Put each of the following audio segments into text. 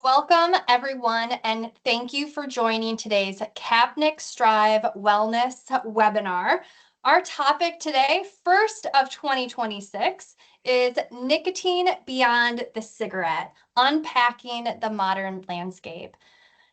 Welcome, everyone, and thank you for joining today's Kapnick Strive Wellness webinar. Our topic today, first of 2026, is nicotine beyond the cigarette, unpacking the modern landscape.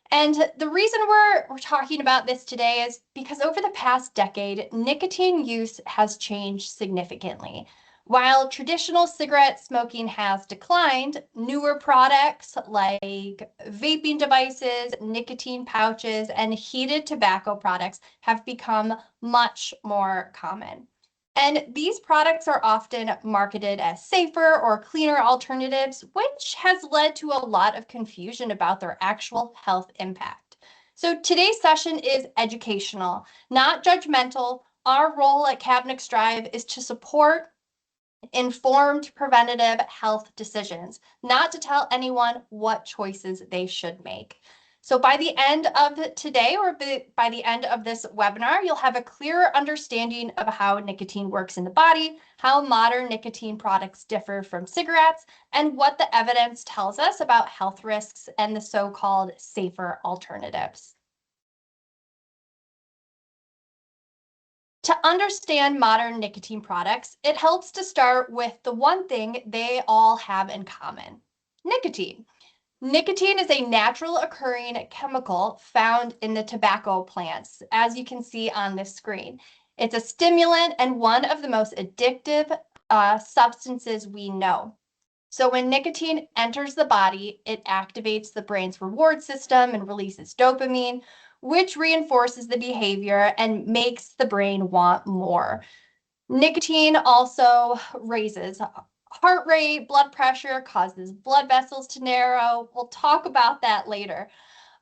And the reason we're talking about this today is because over the past decade, nicotine use has changed significantly. While traditional cigarette smoking has declined, newer products like vaping devices, nicotine pouches, and heated tobacco products have become much more common. And these products are often marketed as safer or cleaner alternatives, which has led to a lot of confusion about their actual health impact. So today's session is educational, not judgmental. Our role at Kapnick Strive is to support informed preventative health decisions, not to tell anyone what choices they should make. So by the end of today, or by the end of this webinar, you'll have a clearer understanding of how nicotine works in the body, how modern nicotine products differ from cigarettes, and what the evidence tells us about health risks and the so-called safer alternatives. To understand modern nicotine products, it helps to start with the one thing they all have in common: nicotine. Nicotine is a natural occurring chemical found in the tobacco plants, as you can see on this screen. It's a stimulant and one of the most addictive substances we know. So when nicotine enters the body, it activates the brain's reward system and releases dopamine, which reinforces the behavior and makes the brain want more. Nicotine also raises heart rate, blood pressure, causes blood vessels to narrow. We'll talk about that later.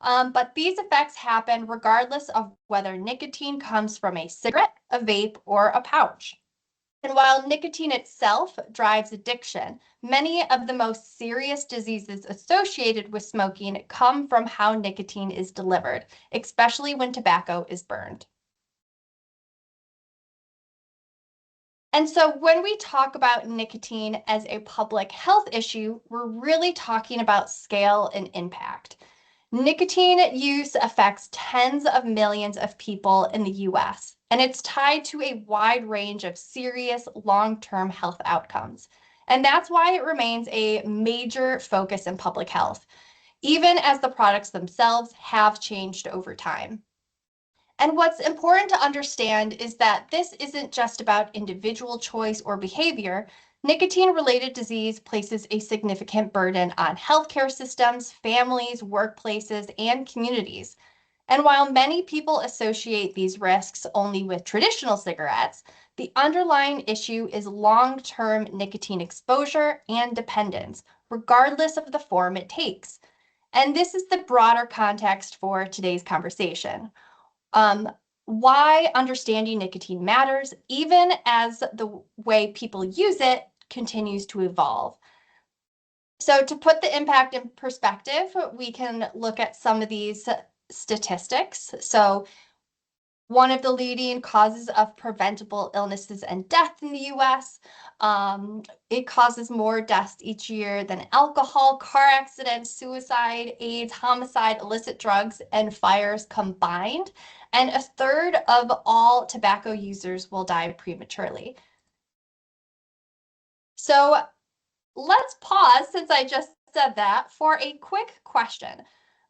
But these effects happen regardless of whether nicotine comes from a cigarette, a vape, or a pouch. And while nicotine itself drives addiction, many of the most serious diseases associated with smoking come from how nicotine is delivered, especially when tobacco is burned. And so when we talk about nicotine as a public health issue, we're really talking about scale and impact. Nicotine use affects tens of millions of people in the US, and it's tied to a wide range of serious long-term health outcomes. And that's why it remains a major focus in public health, even as the products themselves have changed over time. And what's important to understand is that this isn't just about individual choice or behavior. Nicotine-related disease places a significant burden on healthcare systems, families, workplaces, and communities. And while many people associate these risks only with traditional cigarettes, the underlying issue is long-term nicotine exposure and dependence, regardless of the form it takes. And this is the broader context for today's conversation. Why understanding nicotine matters, even as the way people use it continues to evolve. So to put the impact in perspective, we can look at some of these statistics. So one of the leading causes of preventable illnesses and death in the US. It causes more deaths each year than alcohol, car accidents, suicide, AIDS, homicide, illicit drugs, and fires combined. And a third of all tobacco users will die prematurely. So let's pause, since I just said that, for a quick question.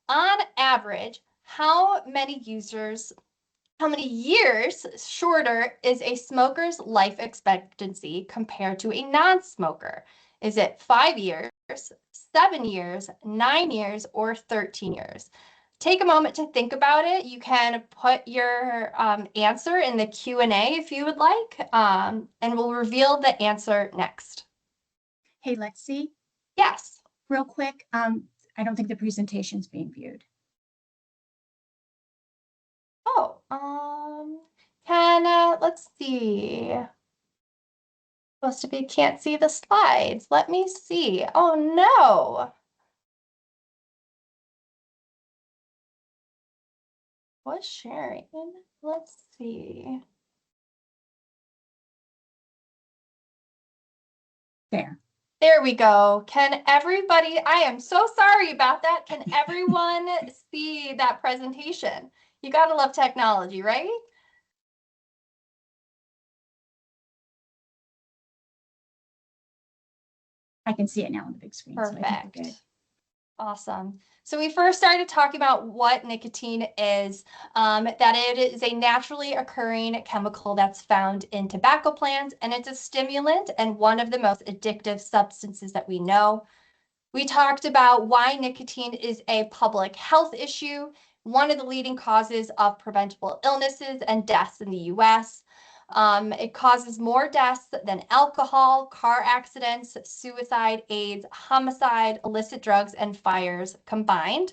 On average, how many years shorter is a smoker's life expectancy compared to a non-smoker? Is it 5 years, 7 years, 9 years, or 13 years? Take a moment to think about it. You can put your answer in the Q&A if you would like, and we'll reveal the answer next. Hey, Lexi. Yes. Real quick, I don't think the presentation's being viewed. Oh, let's see. Supposed to be can't see the slides. Let me see. Oh no. Was sharing. Let's see. There. There we go. Can everybody, I am so sorry about that. Can everyone see that presentation? You gotta love technology, right? I can see it now on the big screen, so I think we're good. Perfect. Awesome. So we first started talking about what nicotine is, that it is a naturally occurring chemical that's found in tobacco plants, and it's a stimulant and one of the most addictive substances that we know. We talked about why nicotine is a public health issue, one of the leading causes of preventable illnesses and deaths in the US. It causes more deaths than alcohol, car accidents, suicide, AIDS, homicide, illicit drugs, and fires combined.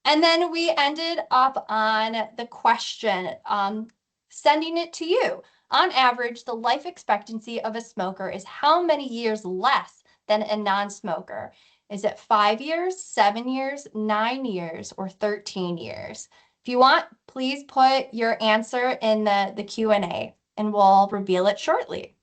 And then we ended up on the question, sending it to you. On average, the life expectancy of a smoker is how many years less than a non-smoker? Is it 5 years, 7 years, 9 years, or 13 years? If you want, please put your answer in the Q&A and we'll reveal it shortly.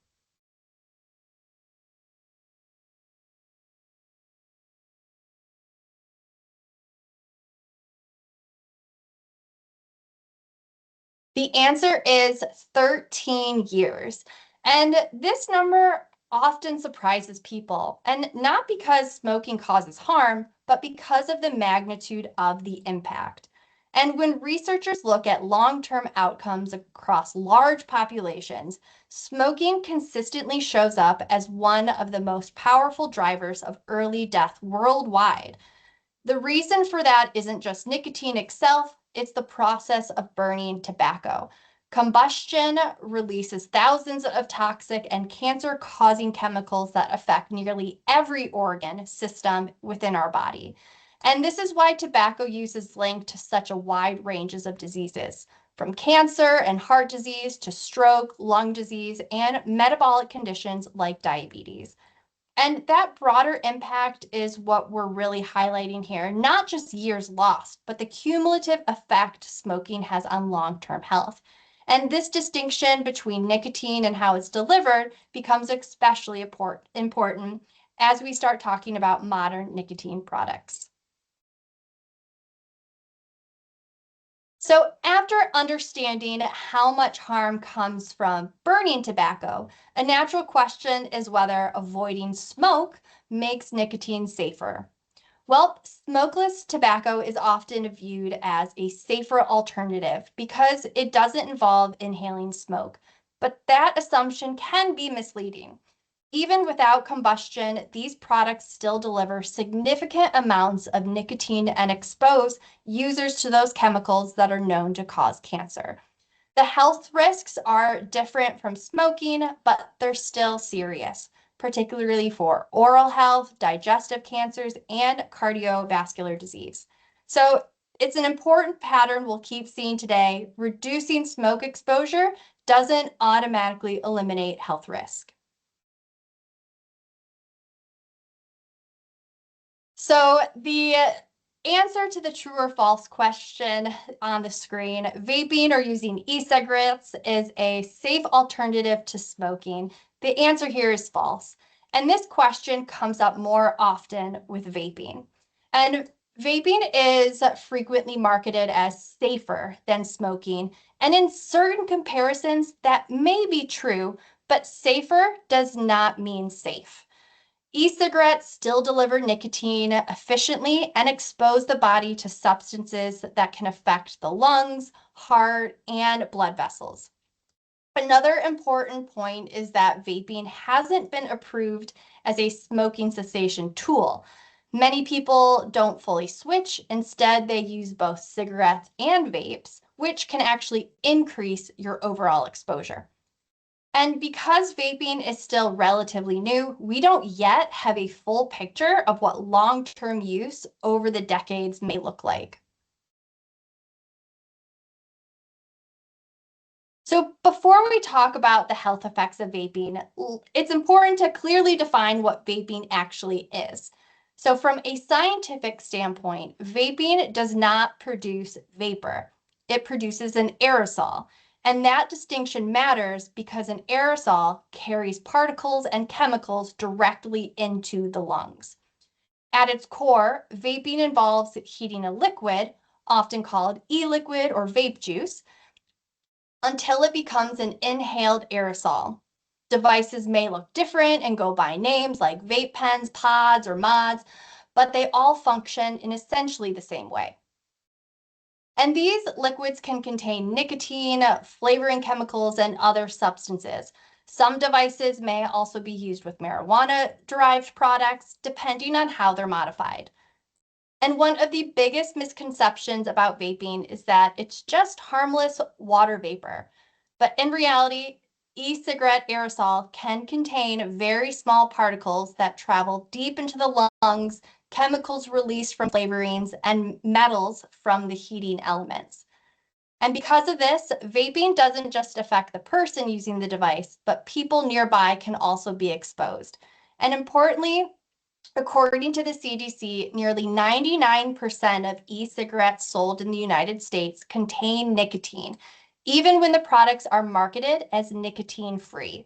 The answer is 13 years. And this number often surprises people, and not because smoking causes harm, but because of the magnitude of the impact. And when researchers look at long-term outcomes across large populations, smoking consistently shows up as one of the most powerful drivers of early death worldwide. The reason for that isn't just nicotine itself, it's the process of burning tobacco. Combustion releases thousands of toxic and cancer-causing chemicals that affect nearly every organ system within our body. And this is why tobacco use is linked to such a wide ranges of diseases, from cancer and heart disease to stroke, lung disease, and metabolic conditions like diabetes. And that broader impact is what we're really highlighting here, not just years lost, but the cumulative effect smoking has on long-term health. And this distinction between nicotine and how it's delivered becomes especially important as we start talking about modern nicotine products. So after understanding how much harm comes from burning tobacco, a natural question is whether avoiding smoke makes nicotine safer. Well, smokeless tobacco is often viewed as a safer alternative because it doesn't involve inhaling smoke, but that assumption can be misleading. Even without combustion, these products still deliver significant amounts of nicotine and expose users to those chemicals that are known to cause cancer. The health risks are different from smoking, but they're still serious, particularly for oral health, digestive cancers, and cardiovascular disease. So it's an important pattern we'll keep seeing today. Reducing smoke exposure doesn't automatically eliminate health risk. So the answer to the true or false question on the screen, vaping or using e-cigarettes is a safe alternative to smoking. The answer here is false. And this question comes up more often with vaping. And vaping is frequently marketed as safer than smoking. And in certain comparisons, that may be true, but safer does not mean safe. E-cigarettes still deliver nicotine efficiently and expose the body to substances that can affect the lungs, heart, and blood vessels. Another important point is that vaping hasn't been approved as a smoking cessation tool. Many people don't fully switch. Instead, they use both cigarettes and vapes, which can actually increase your overall exposure. And because vaping is still relatively new, we don't yet have a full picture of what long-term use over the decades may look like. So before we talk about the health effects of vaping, it's important to clearly define what vaping actually is. So from a scientific standpoint, vaping does not produce vapor. It produces an aerosol. And that distinction matters because an aerosol carries particles and chemicals directly into the lungs. At its core, vaping involves heating a liquid, often called e-liquid or vape juice, until it becomes an inhaled aerosol. Devices may look different and go by names like vape pens, pods, or mods, but they all function in essentially the same way. And these liquids can contain nicotine, flavoring chemicals, and other substances. Some devices may also be used with marijuana-derived products, depending on how they're modified. And one of the biggest misconceptions about vaping is that it's just harmless water vapor. But in reality, e-cigarette aerosol can contain very small particles that travel deep into the lungs, chemicals released from flavorings, and metals from the heating elements. And because of this, vaping doesn't just affect the person using the device, but people nearby can also be exposed. And importantly, according to the CDC, nearly 99% of e-cigarettes sold in the United States contain nicotine, even when the products are marketed as nicotine-free.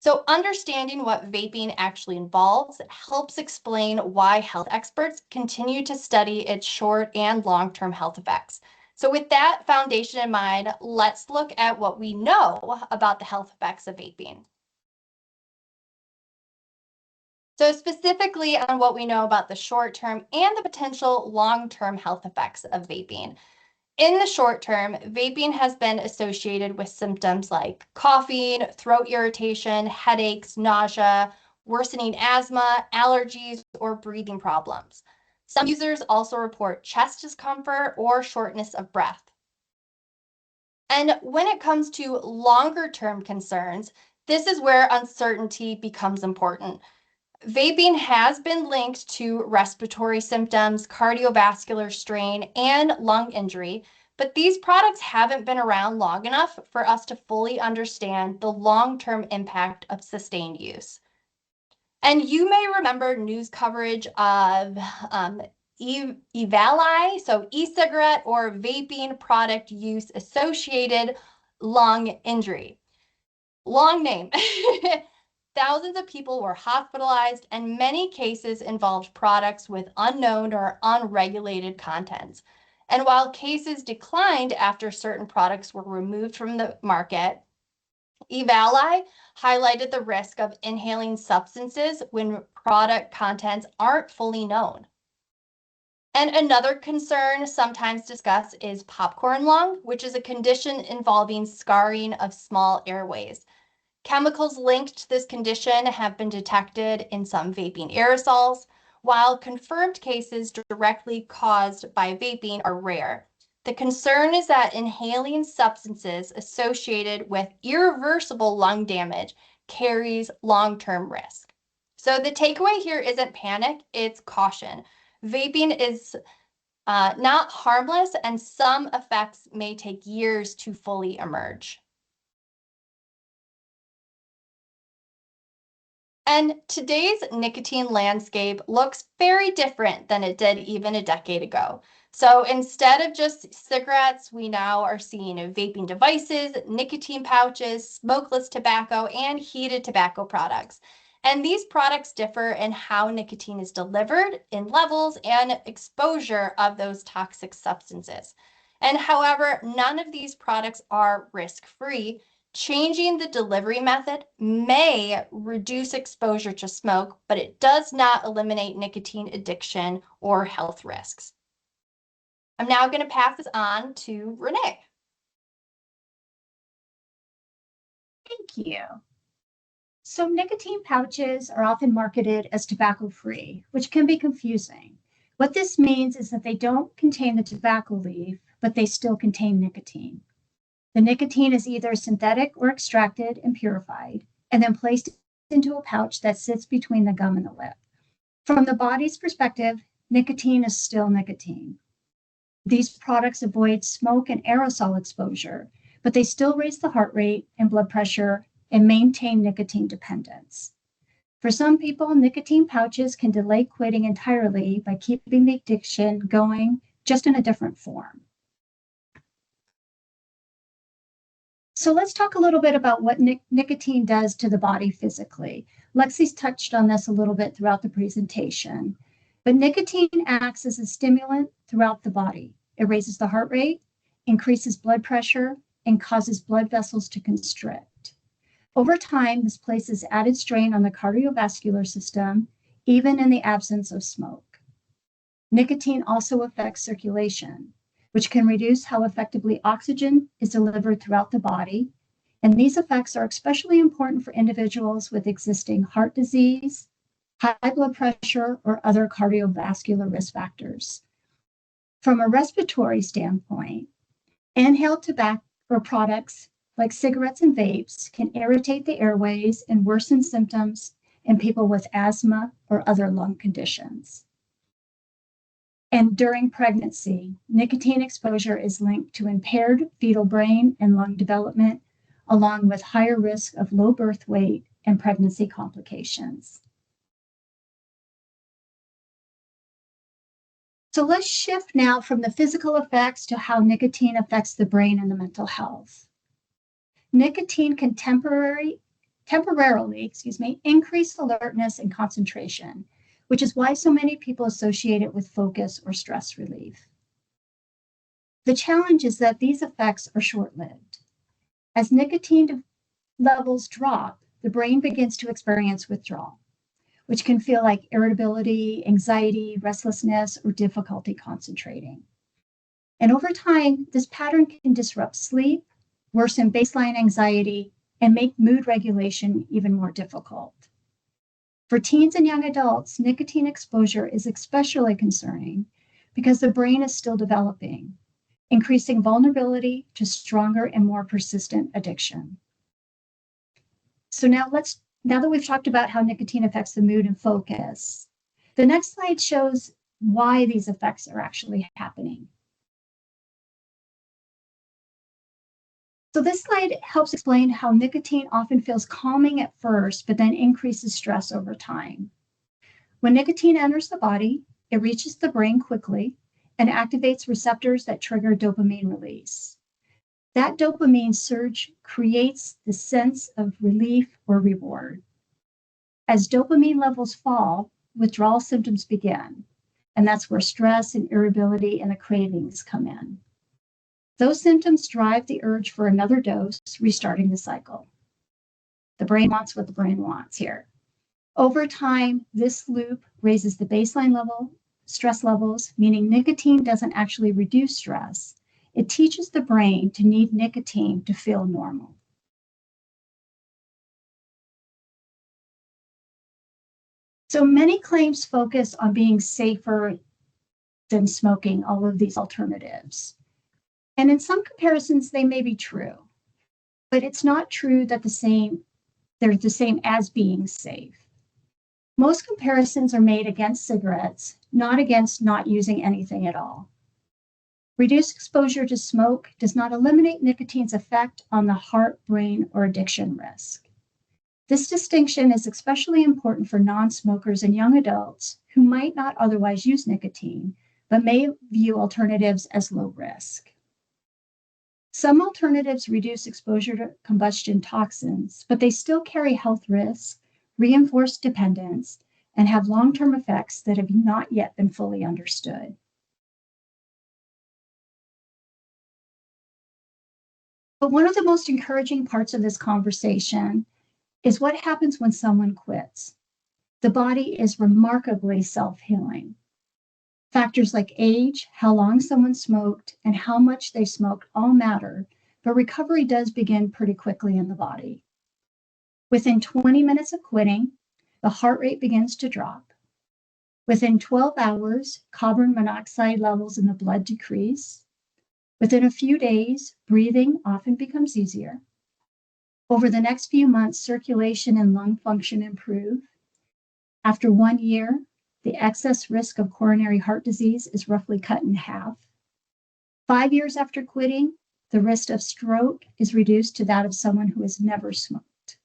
So understanding what vaping actually involves helps explain why health experts continue to study its short and long-term health effects. So with that foundation in mind, let's look at what we know about the health effects of vaping. So specifically on what we know about the short-term and the potential long-term health effects of vaping. In the short term, vaping has been associated with symptoms like coughing, throat irritation, headaches, nausea, worsening asthma, allergies, or breathing problems. Some users also report chest discomfort or shortness of breath. And when it comes to longer term concerns, this is where uncertainty becomes important. Vaping has been linked to respiratory symptoms, cardiovascular strain, and lung injury, but these products haven't been around long enough for us to fully understand the long-term impact of sustained use. And you may remember news coverage of EVALI, so e-cigarette or vaping product use associated lung injury. Long name. Thousands of people were hospitalized, and many cases involved products with unknown or unregulated contents. And while cases declined after certain products were removed from the market, EVALI highlighted the risk of inhaling substances when product contents aren't fully known. And another concern sometimes discussed is popcorn lung, which is a condition involving scarring of small airways. Chemicals linked to this condition have been detected in some vaping aerosols, while confirmed cases directly caused by vaping are rare. The concern is that inhaling substances associated with irreversible lung damage carries long-term risk. So the takeaway here isn't panic, it's caution. Vaping is not harmless, and some effects may take years to fully emerge. And today's nicotine landscape looks very different than it did even a decade ago. So instead of just cigarettes, we now are seeing vaping devices, nicotine pouches, smokeless tobacco, and heated tobacco products. And these products differ in how nicotine is delivered, in levels, and exposure of those toxic substances. And however, none of these products are risk-free. Changing the delivery method may reduce exposure to smoke, but it does not eliminate nicotine addiction or health risks. I'm now going to pass this on to Renee. Thank you. So nicotine pouches are often marketed as tobacco-free, which can be confusing. What this means is that they don't contain the tobacco leaf, but they still contain nicotine. The nicotine is either synthetic or extracted and purified, and then placed into a pouch that sits between the gum and the lip. From the body's perspective, nicotine is still nicotine. These products avoid smoke and aerosol exposure, but they still raise the heart rate and blood pressure and maintain nicotine dependence. For some people, nicotine pouches can delay quitting entirely by keeping the addiction going, just in a different form. So let's talk a little bit about what nicotine does to the body physically. Lexi's touched on this a little bit throughout the presentation, but nicotine acts as a stimulant throughout the body. It raises the heart rate, increases blood pressure, and causes blood vessels to constrict. Over time, this places added strain on the cardiovascular system, even in the absence of smoke. Nicotine also affects circulation, which can reduce how effectively oxygen is delivered throughout the body. And these effects are especially important for individuals with existing heart disease, high blood pressure, or other cardiovascular risk factors. From a respiratory standpoint, inhaled tobacco or products like cigarettes and vapes can irritate the airways and worsen symptoms in people with asthma or other lung conditions. And during pregnancy, nicotine exposure is linked to impaired fetal brain and lung development, along with higher risk of low birth weight and pregnancy complications. So let's shift now from the physical effects to how nicotine affects the brain and the mental health. Nicotine can temporarily increase alertness and concentration, which is why so many people associate it with focus or stress relief. The challenge is that these effects are short-lived. As nicotine levels drop, the brain begins to experience withdrawal, which can feel like irritability, anxiety, restlessness, or difficulty concentrating. And over time, this pattern can disrupt sleep, worsen baseline anxiety, and make mood regulation even more difficult. For teens and young adults, nicotine exposure is especially concerning because the brain is still developing, increasing vulnerability to stronger and more persistent addiction. So now that we've talked about how nicotine affects the mood and focus, the next slide shows why these effects are actually happening. So this slide helps explain how nicotine often feels calming at first, but then increases stress over time. When nicotine enters the body, it reaches the brain quickly and activates receptors that trigger dopamine release. That dopamine surge creates the sense of relief or reward. As dopamine levels fall, withdrawal symptoms begin, and that's where stress and irritability and the cravings come in. Those symptoms drive the urge for another dose, restarting the cycle. The brain wants what the brain wants here. Over time, this loop raises the baseline level, stress levels, meaning nicotine doesn't actually reduce stress. It teaches the brain to need nicotine to feel normal. So many claims focus on being safer than smoking all of these alternatives. And in some comparisons, they may be true, but it's not true that they're the same as being safe. Most comparisons are made against cigarettes, not against not using anything at all. Reduced exposure to smoke does not eliminate nicotine's effect on the heart, brain, or addiction risk. This distinction is especially important for non-smokers and young adults who might not otherwise use nicotine, but may view alternatives as low risk. Some alternatives reduce exposure to combustion toxins, but they still carry health risks, reinforce dependence, and have long-term effects that have not yet been fully understood. But one of the most encouraging parts of this conversation is what happens when someone quits. The body is remarkably self-healing. Factors like age, how long someone smoked, and how much they smoked all matter, but recovery does begin pretty quickly in the body. Within 20 minutes of quitting, the heart rate begins to drop. Within 12 hours, carbon monoxide levels in the blood decrease. Within a few days, breathing often becomes easier. Over the next few months, circulation and lung function improve. After 1 year, the excess risk of coronary heart disease is roughly cut in half. 5 years after quitting, the risk of stroke is reduced to that of someone who has never smoked.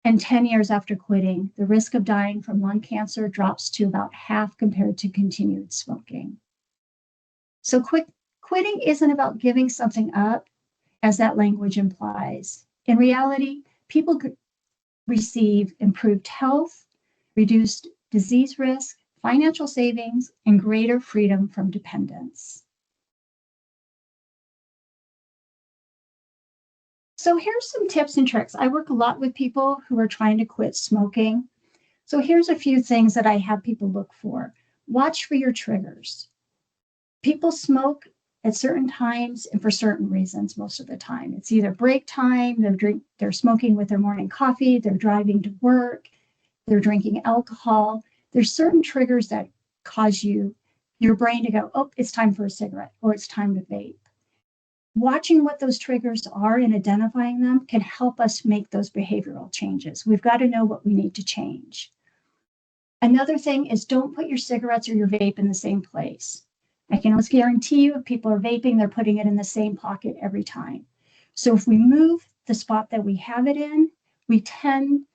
And 10 years after quitting, the risk of dying from lung cancer drops to about half compared to continued smoking. So quitting isn't about giving something up. as that language implies. In reality, people could receive improved health, reduced disease risk, financial savings, and greater freedom from dependence. So here's some tips and tricks. I work a lot with people who are trying to quit smoking. So here's a few things that I have people look for. Watch for your triggers. People smoke at certain times and for certain reasons most of the time. It's either break time, they're smoking with their morning coffee, they're driving to work, they're drinking alcohol. There's certain triggers that cause your brain to go, oh, it's time for a cigarette or it's time to vape. Watching what those triggers are and identifying them can help us make those behavioral changes. We've got to know what we need to change. Another thing is don't put your cigarettes or your vape in the same place. I can almost guarantee you if people are vaping, they're putting it in the same pocket every time. So if we move the spot that we have it in, we tend,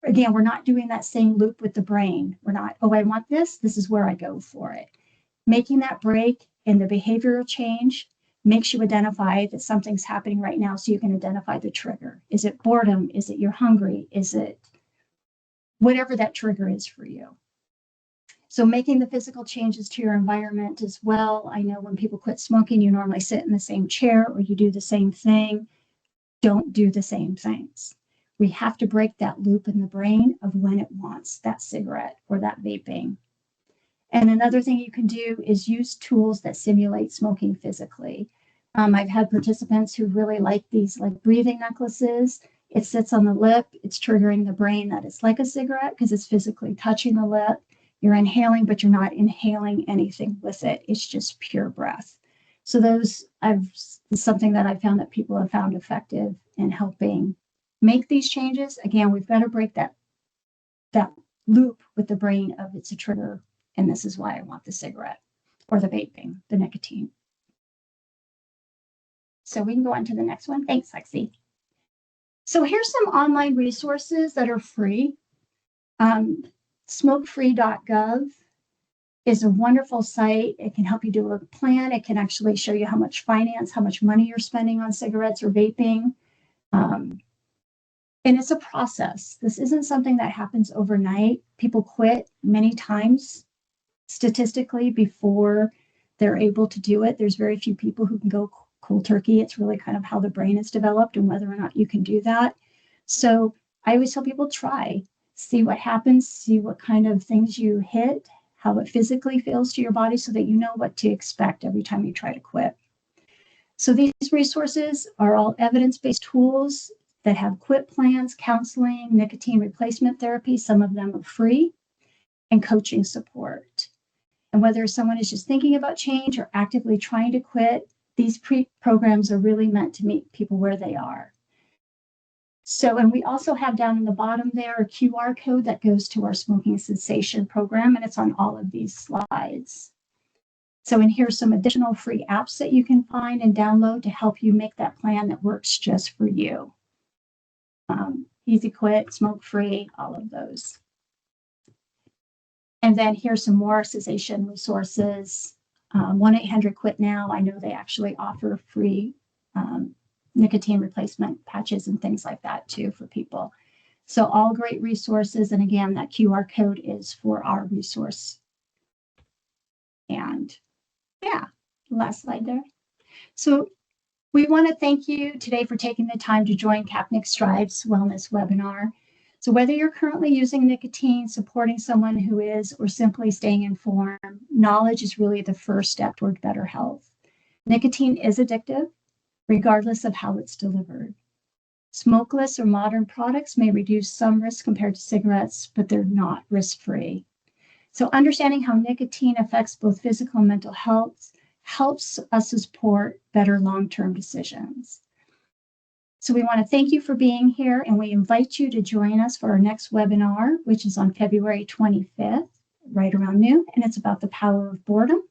again, we're not doing that same loop with the brain. We're not, oh, I want this is where I go for it. Making that break in the behavioral change makes you identify that something's happening right now so you can identify the trigger. Is it boredom? Is it you're hungry? Is it whatever that trigger is for you? So making the physical changes to your environment as well. I know when people quit smoking, you normally sit in the same chair or you do the same thing. Don't do the same things. We have to break that loop in the brain of when it wants that cigarette or that vaping. And another thing you can do is use tools that simulate smoking physically. I've had participants who really like these like breathing necklaces. It sits on the lip. It's triggering the brain that it's like a cigarette because it's physically touching the lip. You're inhaling, but you're not inhaling anything with it. It's just pure breath. So those is something that I found that people have found effective in helping make these changes. Again, we've got to break that loop with the brain of it's a trigger, and this is why I want the cigarette or the vaping, the nicotine. So we can go on to the next one. Thanks, Lexi. So here's some online resources that are free. Smokefree.gov is a wonderful site. It can help you do a plan. It can actually show you how much money you're spending on cigarettes or vaping. And it's a process. This isn't something that happens overnight. People quit many times statistically before they're able to do it. There's very few people who can go cold turkey. It's really kind of how the brain is developed and whether or not you can do that. So I always tell people try, see what happens, see what kind of things you hit, how it physically feels to your body so that you know what to expect every time you try to quit. So these resources are all evidence-based tools that have quit plans, counseling, nicotine replacement therapy. Some of them are free, and coaching support. And whether someone is just thinking about change or actively trying to quit, these programs are really meant to meet people where they are. So, and we also have down in the bottom there a QR code that goes to our smoking cessation program, and it's on all of these slides. So, and here's some additional free apps that you can find and download to help you make that plan that works just for you. Easy Quit, Smoke Free, all of those. And then here's some more cessation resources. 1-800-QUIT NOW. I know they actually offer free nicotine replacement patches and things like that too for people. So all great resources. And again, that QR code is for our resource. And yeah, last slide there. So we want to thank you today for taking the time to join Kapnick Strive's Wellness webinar. So whether you're currently using nicotine, supporting someone who is, or simply staying informed, knowledge is really the first step toward better health. Nicotine is addictive, regardless of how it's delivered. Smokeless or modern products may reduce some risk compared to cigarettes, but they're not risk-free. So understanding how nicotine affects both physical and mental health helps us support better long-term decisions. So we want to thank you for being here, and we invite you to join us for our next webinar, which is on February 25th, right around noon, and it's about the power of boredom.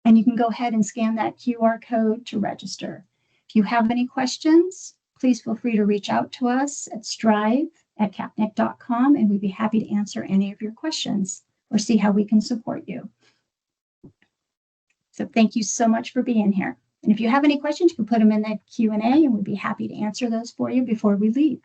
And you can go ahead and scan that QR code to register. If you have any questions, please feel free to reach out to us at strive@kapnick.com, and we'd be happy to answer any of your questions or see how we can support you. So thank you so much for being here. And if you have any questions, you can put them in the Q&A and we'd be happy to answer those for you before we leave.